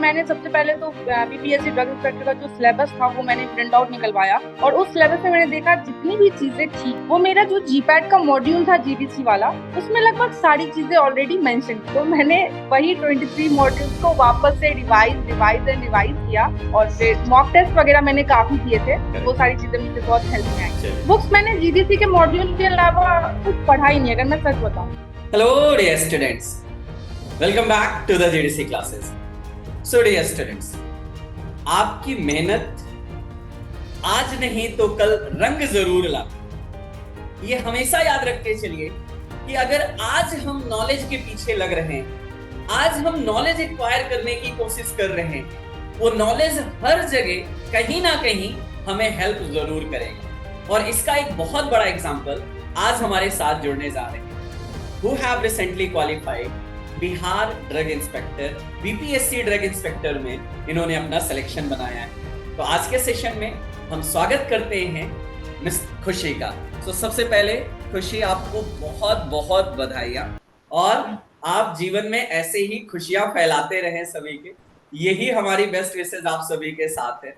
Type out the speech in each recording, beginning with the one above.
मैंने सबसे पहले तो बीपीएससी ड्रग इंस्पेक्टर का जो सिलेबस था वो मैंने प्रिंट आउट निकलवाया और उस सिलेबस में मैंने देखा जितनी भी चीजें थी वो मेरा जो जीपैट का मॉड्यूल था जीडीसी वाला उसमें लगभग सारी चीजें ऑलरेडी मेंशन थी। तो मैंने वही 23 मॉड्यूल्स को वापस से रिवाइज किया और फिर मॉक टेस्ट वगैरह मैंने काफी किए थे। वो सारी चीजें मुझे बहुत हेल्प में आई। बुक्स मैंने जीडीसी के मॉड्यूल के अलावा कुछ पढ़ा ही नहीं, अगर मैं सच बताऊं। Hello dear students, welcome back to the GDC classes. So dear students, आपकी मेहनत आज नहीं तो कल रंग जरूर ला। ये हमेशा याद रखते चलिए कि अगर आज हम नॉलेज के पीछे लग रहे हैं, आज हम नॉलेज एक्वायर करने की कोशिश कर रहे हैं, वो नॉलेज हर जगह कहीं ना कहीं हमें हेल्प जरूर करेगा। और इसका एक बहुत बड़ा एग्जाम्पल आज हमारे साथ जुड़ने जा रहे हैं who have recently qualified Bihar drug inspector BPSC drug inspector में इन्होंने अपना सिलेक्शन बनाया है। तो आज के सेशन में हम स्वागत करते हैं मिस खुशी का। तो सबसे पहले खुशी, आपको बहुत बहुत बधाइयाँ और आप जीवन में ऐसे ही खुशियां फैलाते रहें सभी के, यही हमारी बेस्ट विशेस आप सभी के साथ है।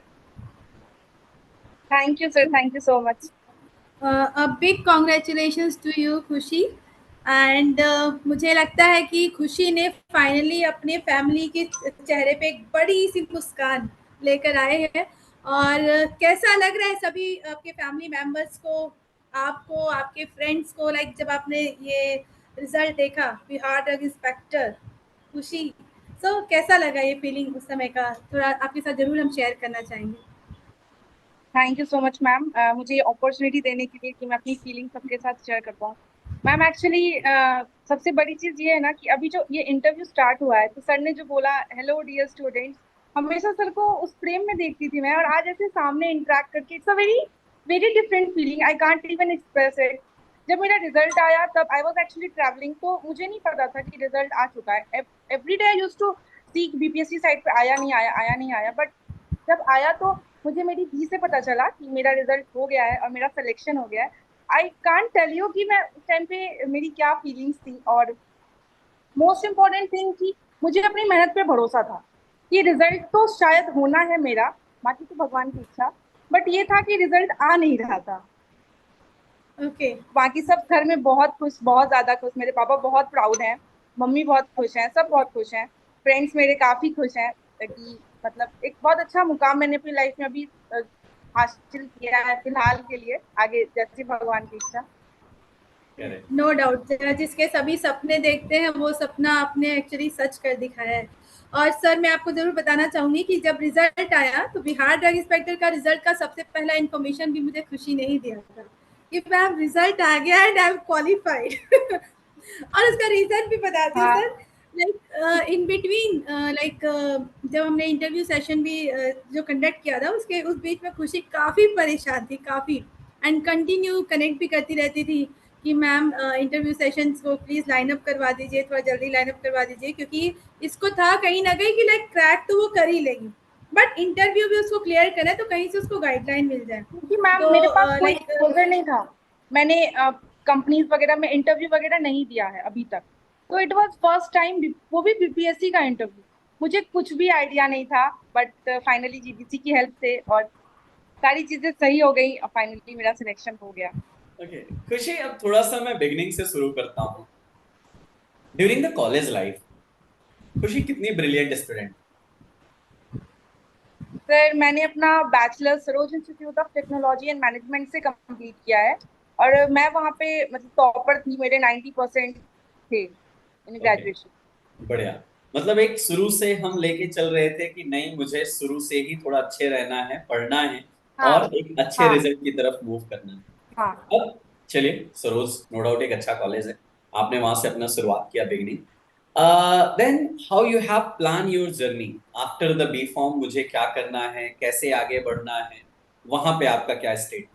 Thank you sir, thank you so much. A big congratulations to you खुशी। एंड मुझे लगता है कि खुशी ने फाइनली अपने फैमिली के चेहरे पे एक बड़ी सी मुस्कान लेकर आए हैं। और कैसा लग रहा है सभी आपके फैमिली मेम्बर्स को, आपको, आपके फ्रेंड्स को, लाइक जब आपने ये रिजल्ट देखा बिहार ड्रग इंस्पेक्टर खुशी, सो कैसा लगा ये फीलिंग उस समय का? थोड़ा आपके साथ जरूर हम शेयर करना चाहेंगे। Thank you so much ma'am, मुझे ये अपॉर्चुनिटी देने के लिए कि मैं अपनी फीलिंग सबके साथ शेयर कर पाऊँ। मैम एक्चुअली सबसे बड़ी चीज़ ये है ना कि अभी जो ये इंटरव्यू स्टार्ट हुआ है तो सर ने जो बोला हेलो डियर स्टूडेंट्स, हमेशा सर को उस फ्रेम में देखती थी मैं, और आज ऐसे सामने इंटरेक्ट करके it's a very very different feeling, I can't even express it. जब मेरा रिजल्ट आया तब आई वाज एक्चुअली ट्रैवलिंग, तो मुझे नहीं पता था कि रिजल्ट आ चुका है। Every day I used to seek BPSC site पे आया नहीं आया, बट जब आया तो मुझे मेरी दी से पता चला कि मेरा रिजल्ट हो गया है और मेरा सिलेक्शन हो गया है। आई कांट टेल यू कि मैं उस टाइम पे मेरी क्या फीलिंग्स थी। और मोस्ट इम्पॉर्टेंट थिंग कि मुझे अपनी मेहनत पे भरोसा था कि रिजल्ट तो शायद होना है मेरा, बाकी तो भगवान की इच्छा, बट ये था कि रिजल्ट आ नहीं रहा था। ओके बाकी सब घर में बहुत खुश, बहुत ज्यादा खुश। मेरे पापा बहुत प्राउड हैं, मम्मी बहुत खुश हैं, सब बहुत खुश हैं, फ्रेंड्स मेरे काफी खुश हैं कि मतलब एक बहुत अच्छा मुकाम मैंने अपनी लाइफ में अभी हासिल किया है फिलहाल के लिए, आगे जैसे भगवान की इच्छा। नो डाउट, जिसके सभी सपने देखते हैं वो सपना आपने एक्चुअली सच कर दिखाया है। और सर मैं आपको जरूर बताना चाहूंगी कि जब रिजल्ट आया तो बिहार ड्रग इंस्पेक्टर का रिजल्ट का सबसे पहला इन्फॉर्मेशन भी मुझे खुशी नहीं दिया था कि मैम रिजल्ट आ गया एंड आई एम क्वालिफाइड। और उसका रीजन भी बताती हूँ सर। लाइक इन बिटवीन जब हमने इंटरव्यू सेशन भी जो कंडक्ट किया था उसके उस बीच में खुशी काफ़ी परेशान थी, काफ़ी, एंड कंटिन्यू कनेक्ट भी करती रहती थी कि मैम इंटरव्यू सेशंस को प्लीज़ लाइन अप करवा दीजिए, थोड़ा जल्दी लाइन अप करवा दीजिए, क्योंकि इसको था कहीं ना कहीं कि लाइक क्रैक तो वो कर ही लेगी बट इंटरव्यू भी उसको क्लियर करें तो कहीं से उसको गाइडलाइन मिल जाए। क्योंकि मैम मेरे पास कोई एक्सपोजर नहीं था, मैंने कंपनीज वगैरह में इंटरव्यू वगैरह नहीं दिया है अभी तक, तो इट वाज फर्स्ट टाइम, वो भी बीपीएससी का इंटरव्यू। मुझे कुछ भी आइडिया नहीं था, बट फाइनली जीडीसी की हेल्प से और सारी चीजें सही हो गई और फाइनली मेरा सिलेक्शन हो गया। ओके खुशी, अब थोड़ा सा मैं बिगिनिंग से शुरू करता हूँ। ड्यूरिंग द कॉलेज लाइफ खुशी कितनी ब्रिलियंट स्टूडेंट? सर मैंने अपना bachelor Saroj institute of technology and management से कंप्लीट किया है और मैं वहाँ पे मतलब टॉपर थी, मेरे 90% थे इन ग्रेजुएशन। बढ़िया, मतलब एक शुरू से हम लेके चल रहे थे कि नहीं मुझे शुरू से ही थोड़ा अच्छे रहना है, पढ़ना है और एक अच्छे रिजल्ट की तरफ मूव करना है। अब चलिए, सरोज नो डाउट एक अच्छा कॉलेज है, आपने वहां से अपना शुरुआत किया beginning. Then how you have plan your journey after the B form? मुझे क्या करना है, कैसे आगे बढ़ना है, वहां पे आपका क्या स्टेट?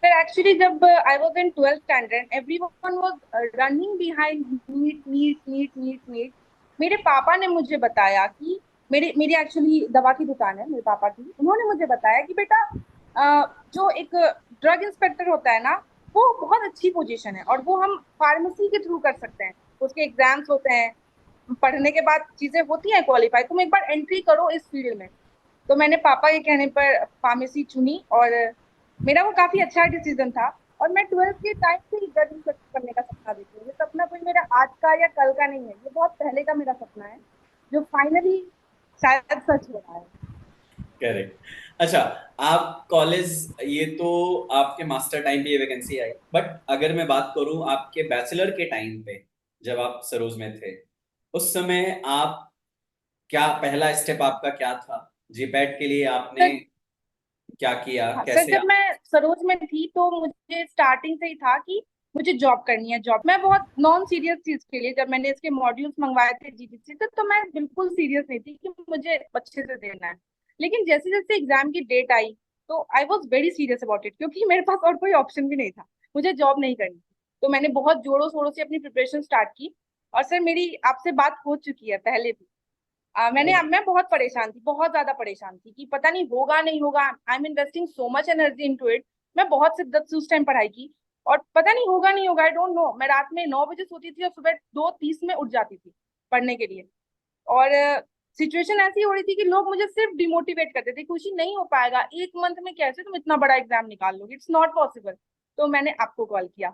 Sir, actually, जब I was in 12th standard, everyone was running behind NEET. मेरे पापा ने मुझे बताया कि मेरी एक्चुअली दवा की दुकान है मेरे पापा की, उन्होंने मुझे बताया कि बेटा जो एक ड्रग इंस्पेक्टर होता है ना वो बहुत अच्छी पोजीशन है और वो हम फार्मेसी के थ्रू कर सकते हैं, उसके एग्जाम्स होते हैं, पढ़ने के बाद चीजें होती हैं क्वालिफाई, तुम एक बार एंट्री करो इस फील्ड में। तो मैंने पापा के कहने पर फार्मेसी चुनी और मेरा वो काफी अच्छा डिसीजन था। और मैं 12th के टाइम से ही ड्रग इंस्पेक्टर करने का सपना देखती हूँ। ये सपना कोई मेरा आज का या कल का नहीं है, ये बहुत पहले का मेरा सपना है जो फाइनली शायद सच हो रहा है। करेक्ट। अच्छा, आप कॉलेज, ये तो आपके मास्टर टाइम पे ये वैकेंसी आई, बट अगर मैं बात करूं आपके बैचलर के टाइम पे, जब आप सरोज में थे, उस समय आप क्या, पहला स्टेप आपका क्या था? जीपैट के लिए आपने सर, क्या किया, हाँ सर, कैसे जब मैं सरोज में थी तो मुझे स्टार्टिंग से ही था कि मुझे जॉब करनी है। जॉब मैं बहुत नॉन सीरियस चीज के लिए, जब मैंने इसके मॉड्यूल्स मंगवाए थे जीडीसी से, तो मैं बिल्कुल सीरियस नहीं थी कि मुझे अच्छे से देना है। लेकिन जैसे जैसे एग्जाम की डेट आई तो I was very serious about it, क्योंकि मेरे पास और कोई ऑप्शन भी नहीं था, मुझे जॉब नहीं करनी थी। तो मैंने बहुत जोरों शोरों से अपनी प्रिपरेशन स्टार्ट की। और सर, मेरी आपसे बात हो चुकी है पहले भी। मैं बहुत परेशान थी, बहुत ज्यादा परेशान थी कि पता नहीं होगा नहीं होगा। I am investing so much energy into it. मैं बहुत शिद्दत से उस टाइम पढ़ाई की और पता नहीं होगा नहीं होगा, आई डोंट नो। मैं रात में 9 बजे सोती थी और सुबह 2:30 में उठ जाती थी पढ़ने के लिए। और सिचुएशन ऐसी हो रही थी कि लोग मुझे सिर्फ डिमोटिवेट करते थे, खुशी नहीं हो पाएगा, एक मंथ में कैसे तुम इतना बड़ा एग्जाम निकाल लोगे, इट्स नॉट पॉसिबल। तो मैंने आपको कॉल किया,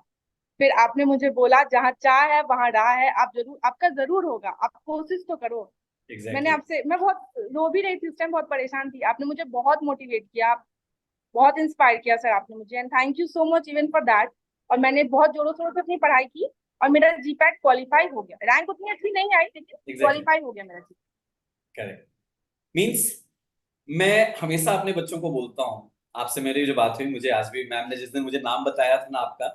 फिर आपने मुझे बोला जहाँ चाह है वहां राह है, आप जरूर, आपका जरूर होगा, आप कोशिश तो करो। मैंने एग्जैक्टली? आपसे, मैं बहुत रो भी रही थी उस टाइम, बहुत परेशान थी, आपने मुझे बहुत मोटिवेट किया, बहुत इंस्पायर किया सर आपने मुझे, and thank you so much even for that. और मैंने बहुत जोरों शोरों से अपनी पढ़ाई की और मेरा जीपैट क्वालिफाई हो गया। रैंक उतनी अच्छी नहीं आई लेकिन एग्जैक्टली, क्वालिफाई हो गया मेरा जी। करेक्ट। मीन्स मैं हमेशा अपने बच्चों को बोलता हूँ, आपसे मेरी जो बात हुई, मुझे आज भी मैम ने जिस दिन मुझे नाम बताया था ना आपका,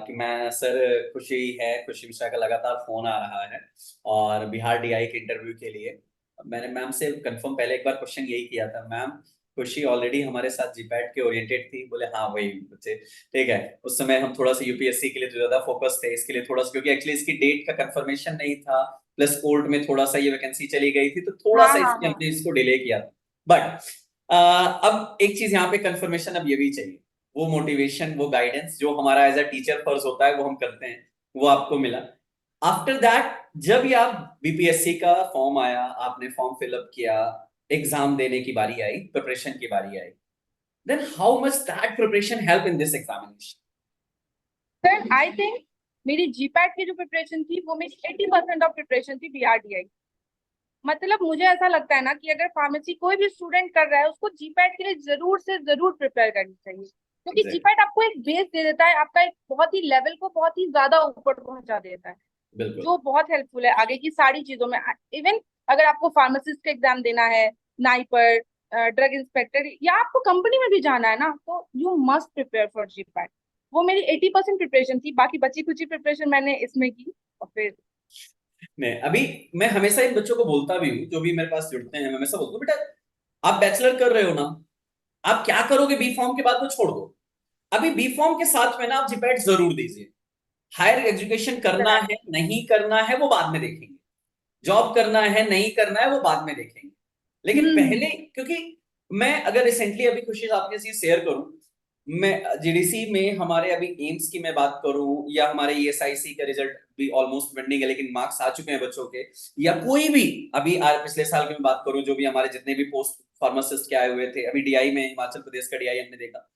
कि मैं सर, खुशी है, खुशी मिश्रा का लगातार फोन आ रहा है और बिहार डीआई के इंटरव्यू के लिए। मैंने मैम से कंफर्म पहले एक बार क्वेश्चन यही किया था, मैम खुशी ऑलरेडी हमारे साथ जीपैट के ओरिएंटेड थी? बोले हाँ वही बच्चे। ठीक है, उस समय हम थोड़ा सा यूपीएससी के लिए तो ज्यादा फोकस थे, इसके लिए थोड़ा सा, क्योंकि एक्चुअली इसकी डेट का कंफर्मेशन नहीं था, प्लस कोर्ट में थोड़ा सा ये वैकेंसी चली गई थी, तो थोड़ा हाँ सा हाँ इसलिए हाँ। हमने इसको डिले किया था। बट अब एक चीज यहाँ पे कंफर्मेशन अब ये भी चाहिए, वो मोटिवेशन, वो गाइडेंस जो हमारा एज अ टीचर फर्ज होता है वो हम करते हैं, वो आपको मिला। आफ्टर दैट, जब ये आप बीपीएससी का फॉर्म आया, आपने फॉर्म फिलअप किया, एग्जाम देने की बारी आई, प्रिपरेशन की बारी आई, then how much that preparation help in this examination? Sir, I think मेरी जीपैट की जो प्रिपरेशन थी वो मेरी 80% ऑफ प्रिपरेशन थी बीआरडीआई। मतलब मुझे ऐसा लगता है ना कि अगर फार्मेसी कोई भी स्टूडेंट कर रहा है उसको जीपैट के लिए जरूर से जरूर प्रिपेयर करनी चाहिए, क्योंकि एग्जैक्टली, जीपैट आपको एक बेस दे देता है, आपका एक बहुत ही लेवल को बहुत ही ज्यादा ऊपर पहुंचा देता है, बिल्कुल। जो बहुत हेल्पफुल है आगे की सारी चीजों में। इवन अगर आपको फार्मासिस्ट का एग्जाम देना है, नाइपर, ड्रग इंस्पेक्टर, या आपको कंपनी में भी जाना है ना, तो you must prepare for GPAT. वो मेरी 80% प्रिपरेशन थी, बाकी बची कुची प्रिपरेशन मैंने इसमें की। और फिर नहीं, अभी मैं हमेशा इन बच्चों को बोलता भी हूँ जो भी मेरे पास जुड़ते हैं, मैं हमेशा बोलता हूँ, बेटा आप बैचलर कर रहे हो ना, आप क्या करोगे बी फॉर्म के बाद वो छोड़ दो, अभी बी फॉर्म के साथ में ना आप जीपैट जरूर दीजिए। हायर एजुकेशन करना है नहीं करना है वो बाद में देखेंगे, जॉब करना है नहीं करना है वो बाद में देखेंगे, लेकिन हम्म। पहले, क्योंकि मैं अगर रिसेंटली अभी खुशी आपके चीज शेयर करूं, मैं जीडीसी में हमारे अभी एम्स की मैं बात करूं, या हमारे ईएसआईसी का रिजल्ट भी ऑलमोस्ट पेंडिंग है लेकिन मार्क्स आ चुके हैं बच्चों के, या कोई भी अभी पिछले साल की मैं बात करूं, जो भी हमारे जितने भी पोस्ट फार्मासिस्ट के आए हुए थे, अभी डीआई में हिमाचल प्रदेश का डीआई हमने देखा,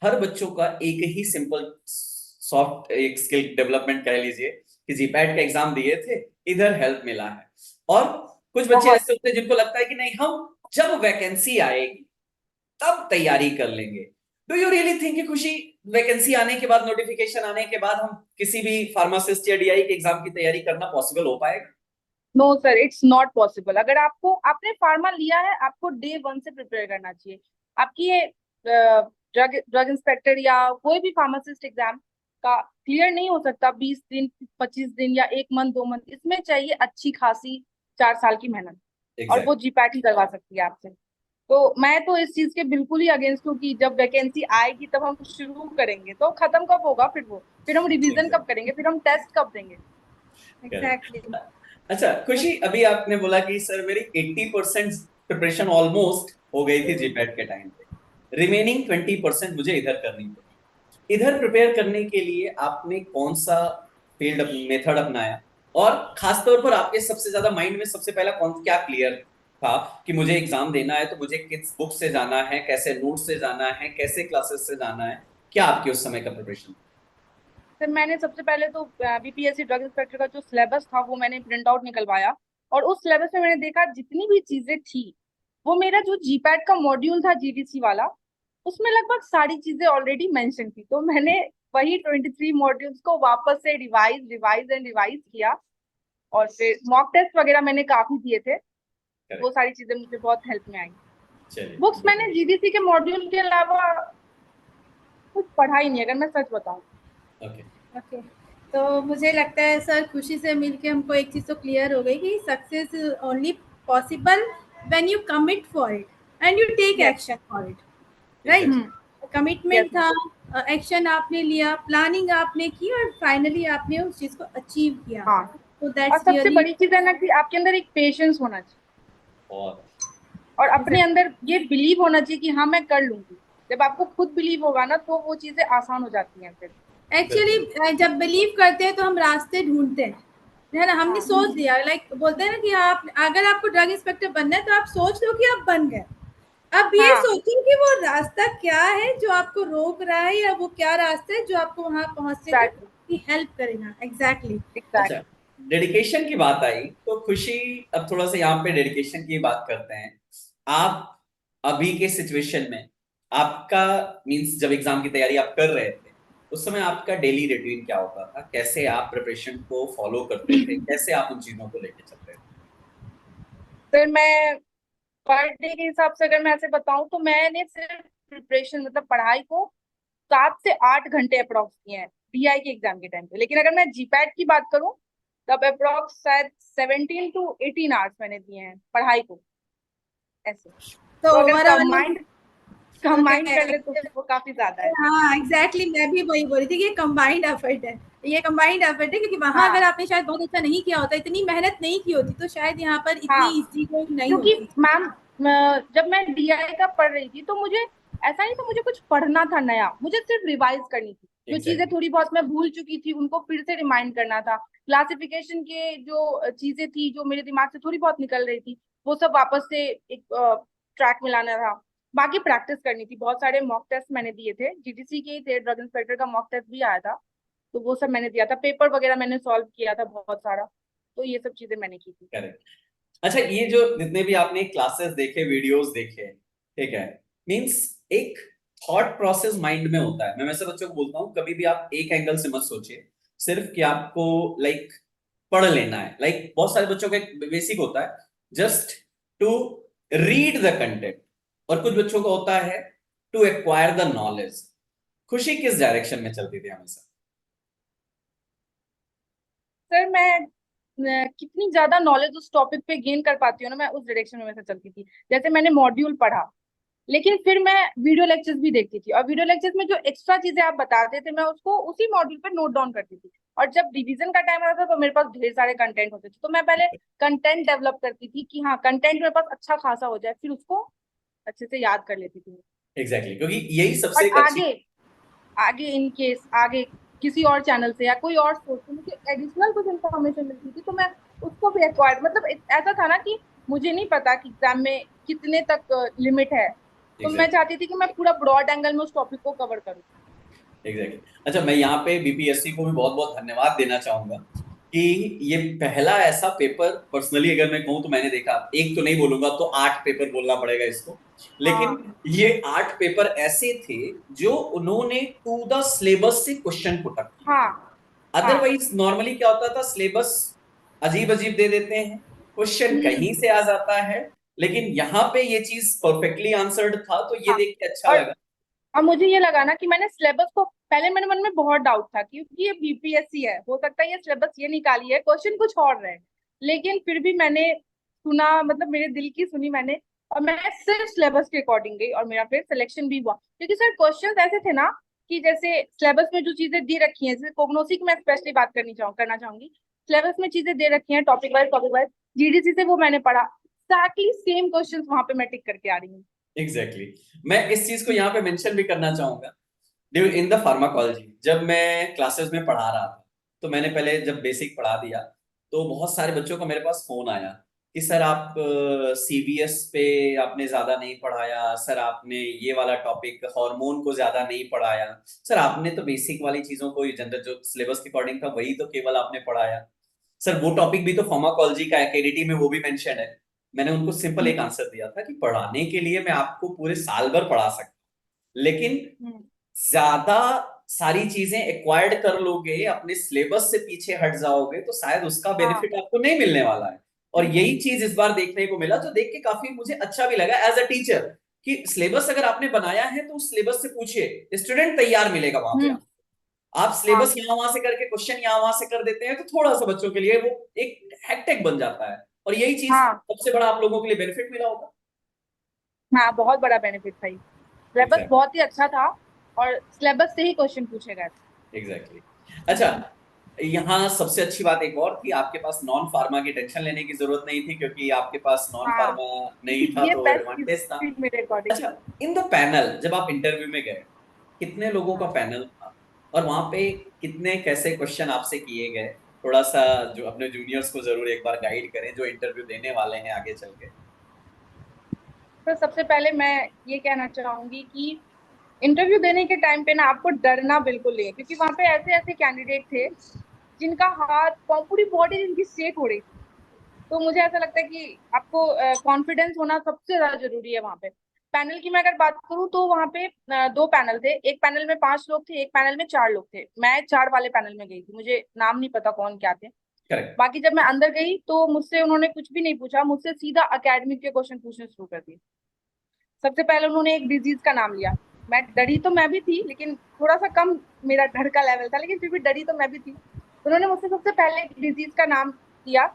हर बच्चों का एक ही सिंपल सॉफ्ट एक स्किल डेवलपमेंट कह लीजिए कि जीपैट का एग्जाम दिए थे, इधर हेल्प मिला है। और कुछ बच्चे बहुत। ऐसे होते हैं जिनको लगता है कि नहीं, हम जब वैकेंसी आएगी तब तैयारी कर लेंगे। डू यू रियली थिंक कि खुशी, वैकेंसी आने के बाद, नोटिफिकेशन आने के बाद हम किसी भी फार्मासिस्ट या डीआई के एग्जाम की तैयारी करना पॉसिबल हो पाएगा? No sir, it's not possible. अगर आपको, आपने फार्मा लिया है, आपको डे वन से प्रिपेयर करना चाहिए। आपकी ये ड्रग ड्रग इंस्पेक्टर या कोई भी फार्मासिस्ट एग्जाम का क्लियर नहीं हो सकता 20 दिन, 25 दिन या 1 मंथ 2 मंथ। इसमें चाहिए अच्छी खासी 4 साल की मेहनत, और वो एग्जैक्ट, जीपैट ही करवा सकती है आपसे। तो मैं तो इस चीज के बिल्कुल ही अगेंस्ट हूँ कि जब वैकेंसी आएगी तब हम शुरू करेंगे, तो खत्म कब होगा फिर वो, फिर हम रिवीजन कब एग्जैक्ट, करेंगे, फिर हम टेस्ट कब देंगे। एग्जैक्टली। करेक्ट। अच्छा खुशी, अभी आपने बोला कि सर मेरी 80% प्रिपरेशन ऑलमोस्ट हो गई थी जीपैट के टाइम पे, रिमेनिंग 20% मुझे इधर करनी पड़ी। इधर प्रिपेयर करने के लिए आपने कौन सा फील्ड मेथड अपनाया, और खासतौर पर आपके सबसे ज्यादा माइंड में सबसे पहला कौन क्या क्लियर था कि मुझे एग्जाम देना है तो मुझे किस बुक से जाना है, कैसे नोट से जाना है, कैसे क्लासेस से जाना है, क्या आपके उस समय का प्रिपरेशन? सर मैंने सबसे पहले तो बीपीएससी ड्रग इंस्पेक्टर का जो सिलेबस था वो मैंने प्रिंट आउट निकलवाया, और उस सिलेबस में मैंने देखा जितनी भी चीजें थी, वो मेरा जो जीपैट का मॉड्यूल था जीडीसी वाला, उसमें लगभग सारी चीजें ऑलरेडी मेंशन थी। तो मैंने वही 23 मॉड्यूल्स को वापस से रिवाइज रिवाइज एंड रिवाइज किया, और फिर मॉक टेस्ट वगैरह मैंने काफी दिए थे। वो सारी चीजें मुझे बहुत हेल्प में आई। बुक्स मैंने जीडीसी के मॉड्यूल के अलावा कुछ पढ़ा ही नहीं, अगर मैं सच बताऊं। ओके, तो मुझे लगता है सर खुशी से मिलके हमको एक चीज़ तो क्लियर हो गई कि success is only possible when you commit for it and you take action for it, right? Commitment था, एक्शन आपने लिया, प्लानिंग आपने की और फाइनली आपने उस चीज़ को अचीव किया। हाँ, तो और दैट्स सबसे रियली बड़ी चीज है ना कि आपके अंदर एक पेशेंस होना चाहिए, और अपने अंदर ये बिलीव होना चाहिए कि हाँ मैं कर लूंगी। जब आपको खुद बिलीव होगा ना तो वो चीजें आसान हो जाती हैं फिर। एक्चुअली जब बिलीव करते हैं तो हम रास्ते ढूंढते हैं, है ना? हमने सोच लिया, लाइक बोलते हैं ना कि आप अगर आपको ड्रग इंस्पेक्टर बनना है तो आप सोच लो कि आप बन गए। अब ये सोचो कि वो रास्ता क्या है जो आपको रोक रहा है, या वो क्या रास्ता है जो आपको वहां पहुंचने की हेल्प करेगा। एग्जैक्टली। अच्छा, डेडिकेशन की बात आई तो खुशी, अब थोड़ा सा यहाँ पे डेडिकेशन की बात करते हैं। आप अभी के सिचुएशन में आपका मींस जब एग्जाम की तैयारी आप कर रहे थे उस समय आपका डेली रूटीन क्या होता था, कैसे आप प्रिपरेशन को फॉलो करते थे, कैसे आप उन चीजों को लेके चलते थे? फिर मैं पर डे के हिसाब से अगर मैं ऐसे बताऊं तो मैंने सिर्फ प्रिपरेशन मतलब पढ़ाई को 7 से 8 घंटे अप्रोक्स किए हैं डीआई के एग्जाम के टाइम पे। लेकिन अगर मैं जीपैट की बात करूं तब अप्रोक्स शायद 17 to 18 आवर्स मैंने दिए हैं पढ़ाई को, ऐसे। तो तो अगर ओवरऑल कंबाइंड कर ले तो वो काफी ज्यादा है। हाँ एग्जैक्टली, मैं भी वही बोल रही थी कि ये कंबाइंड एफर्ट है, ये कंबाइंड एफर्ट है, क्योंकि वहां अगर आपने शायद बहुत अच्छा नहीं किया होता, इतनी मेहनत नहीं की होती, तो शायद यहाँ पर इतनी इजी नहीं क्योंकि होती। मैम जब मैं डीआई का पढ़ रही थी तो मुझे ऐसा नहीं था मुझे कुछ पढ़ना था नया, मुझे सिर्फ रिवाइज करनी थी। जो चीजें थोड़ी बहुत मैं भूल चुकी थी उनको फिर से रिमाइंड करना था। क्लासिफिकेशन के जो चीजें थी जो मेरे दिमाग से थोड़ी बहुत निकल रही थी वो सब वापस से एक ट्रैक में लाना था। बाकी प्रैक्टिस करनी थी। बहुत सारे मॉक टेस्ट मैंने दिए थे, जीडीसी के ही थे, ड्रग इंस्पेक्टर का मॉक टेस्ट भी आया था, तो वो सब मैंने दिया था। पेपर वगैरह मैंने सॉल्व किया था बहुत सारा, तो ये सब चीजें मैंने की थी। अच्छा, ये जो जितने भी आपने क्लासेस देखे, वीडियोस देखे, ठीक है, मींस एक थॉट प्रोसेस माइंड में होता है। मैं वैसे बच्चों को बोलता हूँ कभी भी आप एक एंगल से मत सोचिए सिर्फ कि आपको लाइक पढ़ लेना है। लाइक बहुत सारे बच्चों का एक बेसिक होता है just to read the content, और कुछ बच्चों का होता है टू एक्वायर द नॉलेज। खुशी किस डायरेक्शन में चलती थी हमेशा? सर मैं कितनी ज्यादा नॉलेज उस टॉपिक पे गेन कर पाती हूँ ना, मैं उस डायरेक्शन में वैसे चलती थी। जैसे मैंने मॉड्यूल पढ़ा, लेकिन फिर मैं वीडियो लेक्चर्स भी देखती थी, और वीडियो लेक्चर्स में जो एक्स्ट्रा चीजें आप बताते थे मैं उसको उसी मॉड्यूल पे नोट डाउन करती थी। और जब रिवीजन का टाइम आता था तो मेरे पास ढेर सारे कंटेंट होते थे, तो मैं पहले कंटेंट डेवलप करती थी कि हाँ कंटेंट मेरे पास अच्छा खासा हो जाए, फिर उसको अच्छे से याद कर लेती थी। एग्जैक्टली, क्योंकि यही सबसे और एक अच्छी आगे आगे इन केस आगे किसी और चैनल से या कोई और सोर्स से मुझे एडिशनल कुछ इन्फॉर्मेशन मिलती थी तो मैं उसको भी एक्वायर, मतलब ऐसा था ना कि मुझे नहीं पता कि एग्जाम में कितने तक लिमिट है, तो मैं चाहती थी कि मैं पूरा ब्रॉड एंगल में उस टॉपिक को कवर करूं। एग्जैक्टली। अच्छा, मैं यहाँ पे बीपीएससी को भी बहुत बहुत धन्यवाद देना चाहूंगा कि ये पहला ऐसा पेपर, पर्सनली अगर मैं कहूँ तो मैंने देखा, एक तो नहीं बोलूंगा तो 8 पेपर बोलना पड़ेगा इसको, लेकिन ये 8 पेपर ऐसे थे जो उन्होंने टू द सिलेबस से क्वेश्चन पुट अप किए। अदरवाइज नॉर्मली क्या होता था, सिलेबस अजीब अजीब दे देते हैं, क्वेश्चन कहीं से आ जाता है, लेकिन यहाँ पे ये चीज परफेक्टली आंसर्ड था, तो ये देख के अच्छा लगा। और मुझे ये लगा ना कि मैंने सिलेबस को पहले मेरे मन में बहुत डाउट था क्योंकि ये बीपीएससी है, हो सकता है ये सिलेबस ये निकाली है, क्वेश्चन कुछ और रहे। लेकिन फिर भी मैंने सुना, मतलब मेरे दिल की सुनी मैंने, और मैं सिर्फ सिलेबस के अकॉर्डिंग गई और मेरा फिर सिलेक्शन भी हुआ। क्योंकि सर क्वेश्चन ऐसे थे ना कि जैसे सिलेबस में जो चीजें दी रखी हैं, जैसे कोग्नोसी की मैं स्पेशली बात करना चाहूंगी। सिलेबस में चीजें दे रखी हैं टॉपिक वाइज, जीडीसी से वो मैंने पढ़ा, एक्जैक्टली सेम क्वेश्चन वहां पे मैं टिक करके आ रही हूँ। एग्जैक्टली मैं इस चीज को यहाँ पे मेंशन भी करना चाहूंगा। इन द फार्माकोलॉजी जब मैं क्लासेस में पढ़ा रहा था तो मैंने पहले जब बेसिक पढ़ा दिया, तो बहुत सारे बच्चों का मेरे पास फोन आया कि सर आप सीबीएस पे आपने ज्यादा नहीं पढ़ाया, सर आपने ये वाला टॉपिक हार्मोन को ज्यादा नहीं पढ़ाया, सर आपने तो बेसिक वाली चीजों को जनरल जो सिलेबस के अकॉर्डिंग था वही तो केवल आपने पढ़ाया, सर वो टॉपिक भी तो फार्माकोलॉजी का है, केडीटी में वो भी मेंशन है। मैंने उनको सिंपल एक आंसर दिया था कि पढ़ाने के लिए मैं आपको पूरे साल भर पढ़ा सकता हूं, लेकिन ज्यादा सारी चीजें एक्वायर्ड कर लोगे, अपने सिलेबस से पीछे हट जाओगे तो शायद उसका बेनिफिट आपको नहीं मिलने वाला है। और यही चीज इस बार देखने को मिला, जो देख के काफी मुझे अच्छा भी लगा एज अ टीचर, कि सिलेबस अगर आपने बनाया है तो उस सिलेबस से पूछिए, स्टूडेंट तैयार मिलेगा वहां पे। आप सिलेबस यहाँ वहां से करके क्वेश्चन यहाँ वहां से कर देते हैं तो थोड़ा सा बच्चों के लिए वो एक हेक्टिक बन जाता है, और यही चीज सबसे बड़ा आप लोगों के लिए बेनिफिट मिला होगा। हाँ, बहुत बड़ा बेनिफिट था। सिलेबस बहुत ही अच्छा था और सिलेबस से ही क्वेश्चन पूछे गए थे। एग्जैक्टली। अच्छा, यहाँ सबसे अच्छी बात एक और थी, आपके पास नॉन फार्मा की टेंशन लेने की जरूरत नहीं थी, क्योंकि आपके पास नॉन फार्मा नहीं था ये तो बेस्ट एडवांटेज था। चीज मेरे अकॉर्डिंग। अच्छा, इन द पैनल जब आप इंटरव्यू में गए, कितने लोगों का पैनल था, और वहां पे कितने कैसे क्वेश्चन आपसे किए गए? थोड़ा सा जो अपने जूनियर्स को जरूर एक बार गाइड करें जो इंटरव्यू देने वाले हैं आगे चल के। तो सबसे पहले मैं ये कहना चाहूंगी कि इंटरव्यू देने के टाइम पे ना आपको डरना बिल्कुल नहीं है, क्योंकि वहां पे ऐसे ऐसे कैंडिडेट थे जिनका हाथ पाँव पूरी बॉडी जिनकी शेक हो रही थी। तो मुझे ऐसा लगता है कि आपको कॉन्फिडेंस होना सबसे ज्यादा जरूरी है वहां पे। पैनल की मैं अगर बात करूं तो वहां पे दो पैनल थे, एक पैनल में 5 लोग थे, एक पैनल में 4 लोग थे। मैं 4 वाले पैनल में गई थी, मुझे नाम नहीं पता कौन क्या थे। करेक्ट। बाकी जब मैं अंदर गई तो मुझसे उन्होंने कुछ भी नहीं पूछा, मुझसे सीधा अकेडमिक के क्वेश्चन पूछने शुरू कर दिए। सबसे पहले उन्होंने एक डिजीज का नाम लिया। मैं डरी तो मैं भी थी, लेकिन थोड़ा सा कम मेरा डर का लेवल था, लेकिन फिर भी डरी तो मैं भी थी। उन्होंने मुझसे सबसे पहले एक डिजीज का नाम दिया।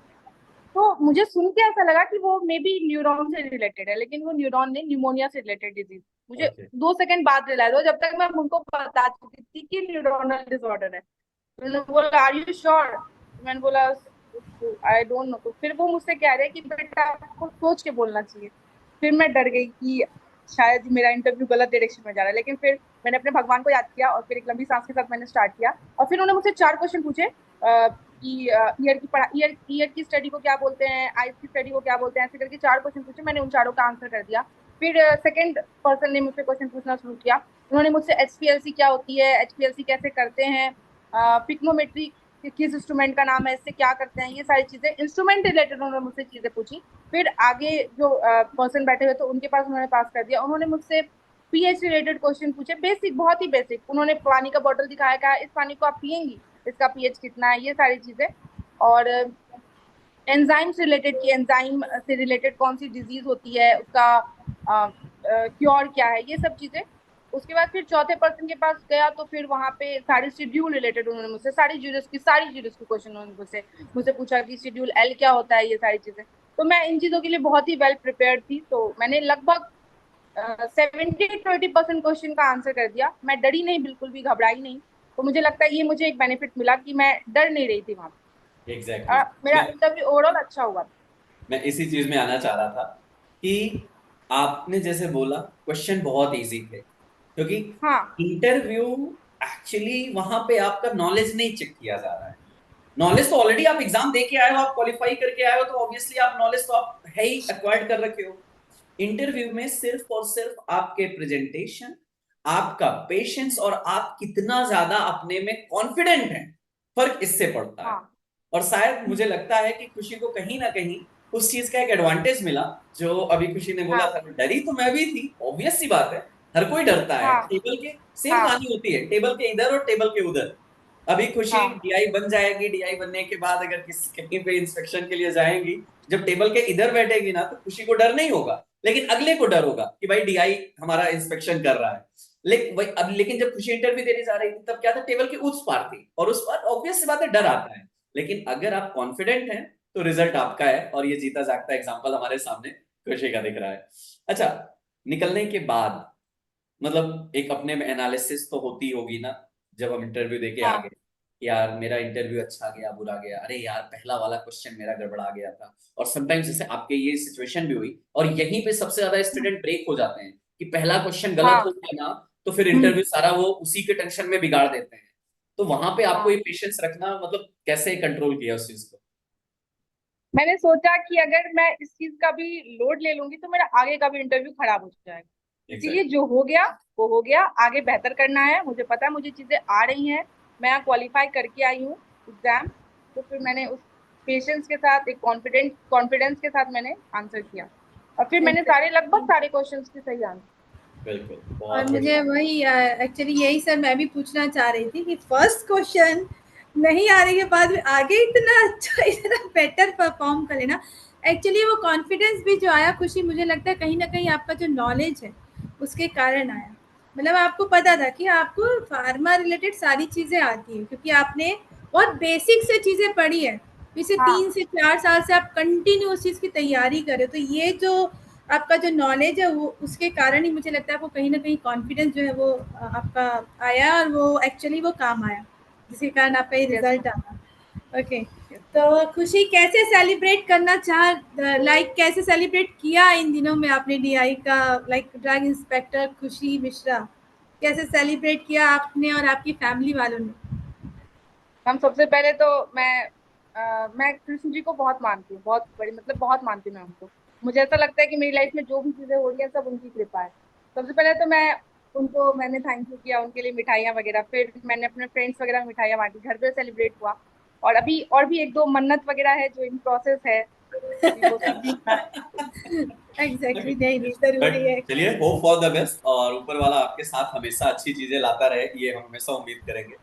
तो मुझे सुन के ऐसा लगा कि वो मे बी न्यूरॉन से रिलेटेड है, लेकिन वो न्यूरॉन नहीं, न्यूमोनिया से रिलेटेड डिजीज। मुझे ओके। 2 सेकंड बाद रियलाइज हुआ, जब तक मैं उनको बता चुकी थी कि न्यूरोनल डिसऑर्डर है। उन्होंने बोला आर यू श्योर? मैंने बोला आई डोंट नो। तो फिर वो मुझसे कह रहे कि बेटा आपको सोच के बोलना चाहिए। फिर मैं डर गई कि शायद मेरा इंटरव्यू गलत डायरेक्शन में जा रहा है, लेकिन फिर मैंने अपने भगवान को याद किया और फिर एक लंबी सांस के साथ मैंने स्टार्ट किया। और फिर उन्होंने मुझसे 4 क्वेश्चन पूछे कि ईयर की पढ़ा ईयर की स्टडी को क्या बोलते हैं, आईज की स्टडी को क्या बोलते हैं, ऐसे करके 4 क्वेश्चन पूछे। मैंने उन चारों का आंसर कर दिया। फिर सेकंड पर्सन ने मुझसे क्वेश्चन पूछना शुरू किया। उन्होंने मुझसे एचपीएलसी क्या होती है, एचपीएलसी कैसे करते हैं, पिक्नोमेट्री किस इंस्ट्रूमेंट का नाम है, इससे क्या करते हैं, ये सारी चीजें इंस्ट्रूमेंट रिलेटेड उन्होंने मुझसे चीजें पूछी। फिर आगे जो पर्सन बैठे हुए थे उनके पास उन्होंने पास कर दिया। उन्होंने मुझसे पीएच रिलेटेड क्वेश्चन पूछे, बेसिक, बहुत ही बेसिक। उन्होंने पानी का बॉटल दिखाया, कहा इस पानी को आप पियेंगी, इसका पीएच कितना है, ये सारी चीजें। और एंजाइम से रिलेटेड, की एंजाइम से रिलेटेड कौन सी डिजीज होती है, उसका क्योर क्या है, ये सब चीजें। उसके बाद फिर चौथे पर्सन के पास गया तो फिर वहां पे सारे शेड्यूल रिलेटेड उन्होंने मुझसे सारी यूरिस की क्वेश्चन उन्होंने मुझसे पूछा कि शेड्यूल एल क्या होता है, ये सारी चीजें। तो मैं इन चीजों के लिए बहुत ही वेल प्रिपेयर्ड थी, तो मैंने लगभग 70 to 80% क्वेश्चन का आंसर कर दिया। मैं डरी नहीं, बिल्कुल भी घबराई नहीं। तो मुझे लगता है ये मुझे एक बेनिफिट मिला कि मैं डर नहीं रही थी वहां पे। एग्जैक्टली। मेरा इंटरव्यू ओवरऑल अच्छा हुआ। मैं इसी चीज में आना चाह रहा था कि आपने जैसे बोला क्वेश्चन बहुत इजी थे, क्योंकि हाँ इंटरव्यू एक्चुअली वहां पे आपका नॉलेज नहीं चेक किया जा रहा है। नॉलेज तो ऑलरेडी आप एग्जाम दे के आए हो, आप क्वालिफाई करके आए हो, तो ऑब्वियसली आप नॉलेज तो आप है ही, एक्वायर्ड कर रखे हो। इंटरव्यू में सिर्फ और सिर्फ आपके प्रेजेंटेशन, आपका पेशेंस और आप कितना ज्यादा अपने में कॉन्फिडेंट हैं, फर्क इससे पड़ता है। हाँ और शायद मुझे लगता है कि खुशी को कहीं ना कहीं उस चीज का एक एडवांटेज मिला, जो अभी खुशी ने बोला हाँ था। डरी तो मैं भी थी, ऑब्वियस सी बात है, हर कोई डरता है। हाँ टेबल के सेम हाँ कहानी होती है, टेबल के इधर और टेबल के उधर। अभी खुशी हाँ डीआई बन जाएगी, डीआई बनने के बाद अगर किस कहीं पे इंस्पेक्शन के लिए जाएंगी, जब टेबल के इधर बैठेगी ना तो खुशी को डर नहीं होगा, लेकिन अगले को डर होगा कि भाई डीआई हमारा इंस्पेक्शन कर रहा है। लेकिन जब खुशी इंटरव्यू देने जा रही थी तब क्या था, टेबल की उस पार थी, और उस पार ऑब्वियस सी बात है डर आता है। लेकिन अगर आप कॉन्फिडेंट हैं तो रिजल्ट आपका है, और ये जीता जागता एग्जांपल हमारे सामने खुशी का दिख रहा है। अच्छा, निकलने के बाद मतलब एक अपने में एनालिसिस तो होती होगी ना, जब हम इंटरव्यू देके आ हाँ गए, यार मेरा इंटरव्यू अच्छा गया बुरा गया, अरे यार पहला वाला क्वेश्चन मेरा गड़बड़ा गया था। और समटाइम्स जैसे आपके ये सिचुएशन भी हुई, और यहीं पे सबसे ज्यादा स्टूडेंट ब्रेक हो जाते हैं कि पहला क्वेश्चन गलत हाँ हो गया ना, तो फिर इंटरव्यू सारा वो उसी के टेंशन में बिगाड़ देते हैं। तो वहां पे आपको ये हाँ पेशेंस रखना, मतलब कैसे कंट्रोल किया उस चीज को? मैंने सोचा कि अगर मैं इस चीज का भी लोड ले लूंगी तो मेरा आगे का भी इंटरव्यू खराब हो जाएगा। इसीलिए जो हो गया वो हो गया, आगे बेहतर करना है। मुझे पता है मुझे चीजें आ रही हैं, मैं क्वालिफाई करके आई हूँ एग्जाम। तो फिर मैंने उस पेशेंस के साथ, एक कॉन्फिडेंस के साथ मैंने आंसर किया, और फिर मैंने लगभग सारे क्वेश्चंस के सही आंसर। बिल्कुल, और बहुत मुझे बढ़िया। वही एक्चुअली यही सर मैं भी पूछना चाह रही थी कि फर्स्ट क्वेश्चन नहीं आने के बाद भी आगे इतना अच्छा इतना बेटर परफॉर्म कर लेना, एक्चुअली वो कॉन्फिडेंस भी जो आया खुशी, मुझे लगता है कहीं ना कहीं आपका जो नॉलेज है उसके कारण आया। मतलब आपको पता था कि आपको फार्मा रिलेटेड सारी चीज़ें आती हैं क्योंकि आपने बहुत बेसिक से चीज़ें पढ़ी है, पिछले हाँ 3 से 4 साल से आप कंटिन्यू उस चीज़ की तैयारी कर रहे हो। तो ये जो आपका जो नॉलेज है वो उसके कारण ही मुझे लगता है आपको कहीं ना कहीं कॉन्फिडेंस जो है वो आपका आया, और वो एक्चुअली वो काम आया जिसके कारण आपका ये यस रिजल्ट आया। ओके, तो खुशी कैसे सेलिब्रेट करना लाइक कैसे सेलिब्रेट किया इन दिनों में आपने डीआई का, लाइक ड्रग इंस्पेक्टर खुशी मिश्रा, कैसे सेलिब्रेट किया आपने और आपकी फैमिली वालों ने? हम सबसे पहले तो मैं कृष्ण जी को बहुत मानती हूँ, बहुत बड़ी, मतलब बहुत मानती हूँ मैं उनको। मुझे ऐसा लगता है कि मेरी लाइफ में जो भी चीजें हो रही है सब उनकी कृपा है। सबसे पहले तो मैंने थैंक यू किया उनके लिए, मिठाइयाँ वगैरह, फिर मैंने अपने फ्रेंड्स वगैरह में मिठाइयाँ बांटी, घर पे सेलिब्रेट हुआ। और भी एक दो मन्नत वगैरह है जो इन प्रोसेस है, अभी वो सब भी होना है। एग्जैक्टली, नहीं नहीं जरूरी बट है। चलिए, होप फॉर द बेस्ट, और ऊपर वाला आपके साथ हमेशा अच्छी चीजें लाता रहे, ये हम हमेशा उम्मीद करेंगे।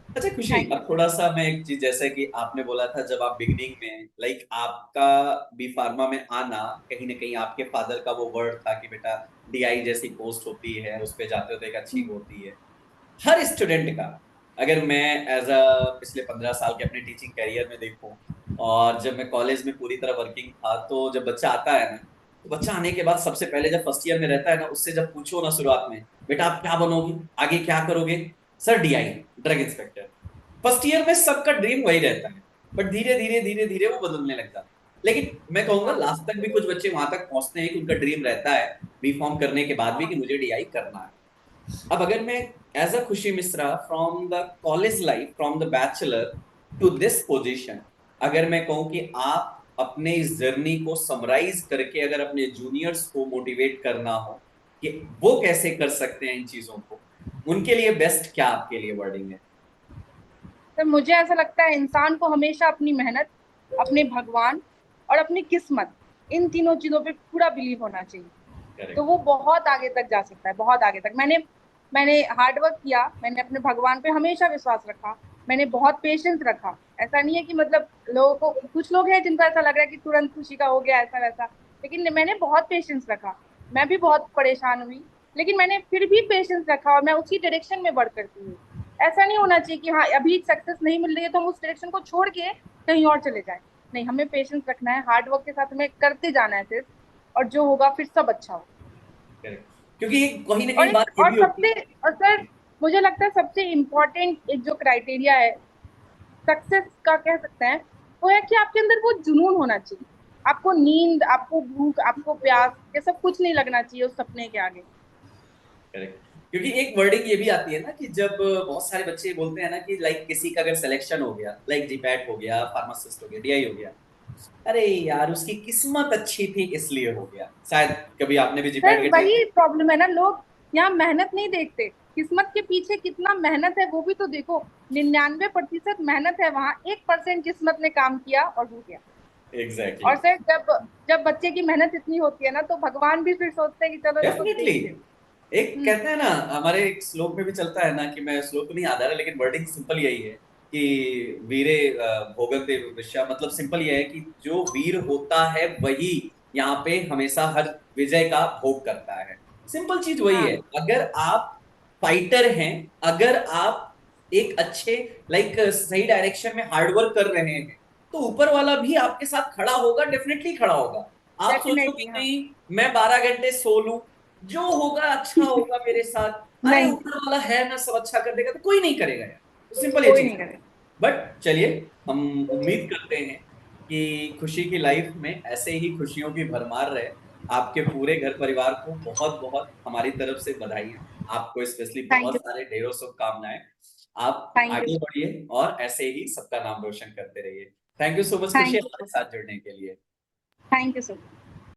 अच्छा खुशी, थैंक अब थोड़ा सा मैं एक चीज, जैसे कि आपने बोला था जब आप बिगनिंग में, लाइक आपका बी फार्मा में आना, कहीं ना कहीं आपके फादर का वो वर्ड था कि बेटा डीआई जैसी पोस्ट होती है, उस पे जाते हो तो एक अच्छी यू। होती है। हर स्टूडेंट का, अगर मैं एज अ पिछले 15 साल के अपने टीचिंग करियर में देखूं, और जब मैं कॉलेज में पूरी तरह वर्किंग था, तो जब बच्चा आता है ना, तो बच्चा आने के बाद सबसे पहले जब फर्स्ट ईयर में रहता है ना, उससे जब पूछो ना शुरुआत में, बेटा आप क्या बनोगे, आगे क्या करोगे, sir DI, drug inspector. First year में सबका ड्रीम वही रहता है, बट धीरे धीरे वो बदलने लगता है। लेकिन मैं कहूंगा हाँ। लास्ट तक भी कुछ बच्चे वहां तक पहुंचते हैं कि उनका ड्रीम रहता है बी फॉर्म करने के बाद भी, कि मुझे डीआई करना है। अब अगर मैं as a Khushi Mishra, from the college life, from the bachelor to this position, अगर मैं कहूं कि आप अपने इस जर्नी को समराइज करके अगर अपने जूनियर्स को मोटिवेट करना हो कि वो कैसे कर सकते हैं इन चीजों को, उनके लिए बेस्ट क्या आपके लिए वर्डिंग है? तो मुझे ऐसा लगता है इंसान को हमेशा अपनी मेहनत, अपने भगवान और अपनी किस्मत, इन तीनों चीजों पे पूरा बिलीव होना चाहिए। तो करेक्ट। वो बहुत आगे तक जा सकता है, बहुत आगे तक। मैंने हार्ड वर्क किया, मैंने अपने भगवान पे हमेशा विश्वास रखा, मैंने बहुत पेशेंस रखा। ऐसा नहीं है कि मतलब लोगों को, कुछ लोग हैं जिनको ऐसा लग रहा है कि तुरंत खुशी का हो गया ऐसा वैसा, लेकिन मैंने बहुत पेशेंस रखा। मैं भी बहुत परेशान हुई, लेकिन मैंने फिर भी पेशेंस रखा और मैं उसी डायरेक्शन में बढ़ करती हूँ। ऐसा नहीं होना चाहिए कि हाँ अभी सक्सेस नहीं मिल रही है तो हम उस डायरेक्शन को छोड़ के कहीं और चले जाएं। नहीं, हमें पेशेंस रखना है, हार्ड वर्क के साथ हमें करते जाना है सिर्फ, और जो होगा फिर सब अच्छा होगा। करेक्ट, क्योंकि कहीं ना कहीं बात ये और भी होती सबसे, और सर मुझे लगता है सबसे इम्पोर्टेंट एक जो क्राइटेरिया है सक्सेस का कह सकते हैं, वो है कि आपके अंदर वो जुनून होना चाहिए। आपको नींद, आपको भूख, आपको प्यास, ये सब कुछ नहीं लगना चाहिए उस सपने के आगे। है। करेक्ट, क्योंकि एक वर्डिंग ये भी आती है ना कि जब बहुत सारे बच्चे बोलते हैं ना कि लाइक किसी का अगर सिलेक्शन हो गया, लाइक जीपैट हो गया, फार्मासिस्ट हो गया, डीआई हो गया, अरे यार उसकी किस्मत अच्छी थी इसलिए हो गया। शायद कभी आपने भी जीपैट सर के वही टाइम। प्रॉब्लम है ना, लोग यहाँ मेहनत नहीं देखते, किस्मत के पीछे कितना मेहनत है वो भी तो देखो। 99% मेहनत है, वहां 1% किस्मत ने काम किया और हो गया। एग्जैक्टली, और सर जब जब बच्चे की मेहनत इतनी होती है ना, तो भगवान भी फिर सोचते हैं कि चलो इसको डेफिनेटली। देख ले। एक कहते हैं ना, हमारे एक श्लोक में भी चलता है ना, कि मैं श्लोक तो नहीं याद आ रहा, लेकिन वर्डिंग सिंपल यही है कि वीरे भोगते विश्या, मतलब सिंपल ये है कि जो वीर होता है वही यहाँ पे हमेशा हर विजय का भोग करता है। सिंपल चीज वही है। हाँ अगर आप फाइटर हैं, अगर आप एक अच्छे, लाइक सही डायरेक्शन में हार्डवर्क कर रहे हैं, तो ऊपर वाला भी आपके साथ खड़ा होगा, डेफिनेटली खड़ा होगा। आप सोचो कि डेफिनेटली हाँ। नहीं, मैं 12 घंटे सो लूं, जो होगा अच्छा होगा मेरे साथ, अरे नहीं, ऊपर वाला है ना, सब अच्छा कर देगा, तो कोई नहीं करेगा यार। तो सिंपल ये कोई चीज नहीं है। करे। बट चलिए, हम उम्मीद करते हैं कि खुशी की लाइफ में ऐसे ही खुशियों की भरमार रहे। आपके पूरे घर परिवार को बहुत बहुत हमारी तरफ से बधाई। आपको स्पेशली थैंक बहुत यू। सारे ढेरों शुभकामनाएं। आप थैंक यू। आगे बढ़िए और ऐसे ही सबका नाम रोशन करते रहिए। थैंक यू सो मच खुशी थैंक यू हमारे साथ जुड़ने के लिए। Thank you so much.